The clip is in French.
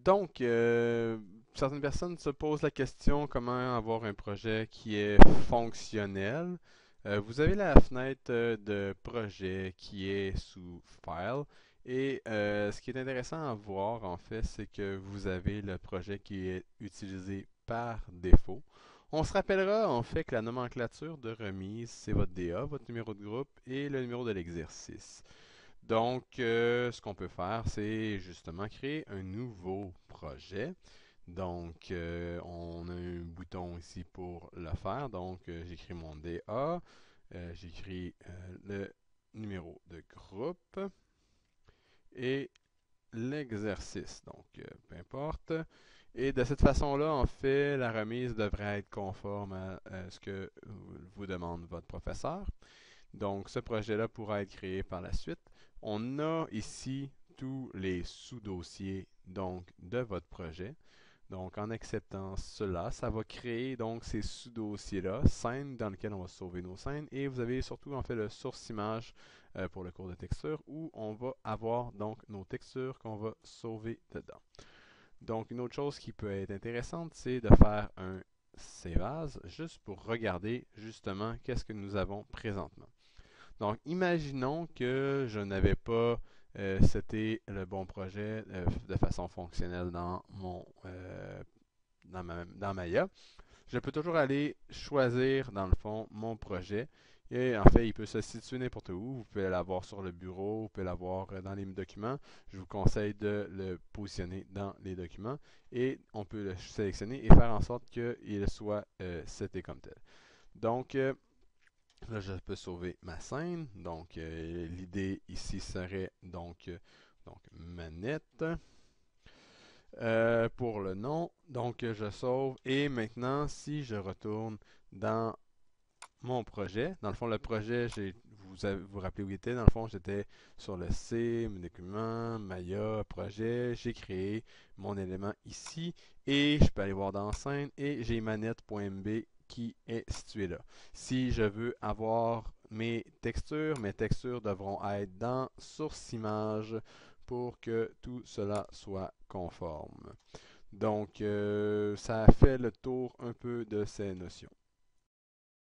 Donc, certaines personnes se posent la question comment avoir un projet qui est fonctionnel. Vous avez la fenêtre de projet qui est sous File et ce qui est intéressant à voir en fait, c'est que vous avez le projet qui est utilisé par défaut. On se rappellera en fait que la nomenclature de remise, c'est votre DA, votre numéro de groupe et le numéro de l'exercice. Donc, ce qu'on peut faire, c'est justement créer un nouveau projet. Donc, on a un bouton ici pour le faire. Donc, j'écris mon DA, j'écris le numéro de groupe et l'exercice. Donc, peu importe. Et de cette façon-là, en fait, la remise devrait être conforme à ce que vous demande votre professeur. Donc, ce projet-là pourra être créé par la suite. On a ici tous les sous-dossiers donc de votre projet. Donc, en acceptant cela, ça va créer donc ces sous-dossiers-là, scènes dans lesquelles on va sauver nos scènes. Et vous avez surtout en fait le source image pour le cours de texture où on va avoir donc nos textures qu'on va sauver dedans. Donc, une autre chose qui peut être intéressante, c'est de faire un save as juste pour regarder justement qu'est-ce que nous avons présentement. Donc, imaginons que je n'avais pas seté le bon projet de façon fonctionnelle dans Maya. Je peux toujours aller choisir, dans le fond, mon projet. Et en fait, il peut se situer n'importe où. Vous pouvez l'avoir sur le bureau, vous pouvez l'avoir dans les documents. Je vous conseille de le positionner dans les documents. Et on peut le sélectionner et faire en sorte qu'il soit seté comme tel. Donc, là, je peux sauver ma scène. Donc, l'idée ici serait donc manette pour le nom. Donc, je sauve. Et maintenant, si je retourne dans mon projet, dans le fond, le projet, vous rappelez où il était. Dans le fond, j'étais sur le C, mes documents, Maya, projet. J'ai créé mon élément ici. Et je peux aller voir dans scène. Et j'ai manette.mb qui est situé là. Si je veux avoir mes textures devront être dans source image pour que tout cela soit conforme. Donc, ça a fait le tour un peu de ces notions.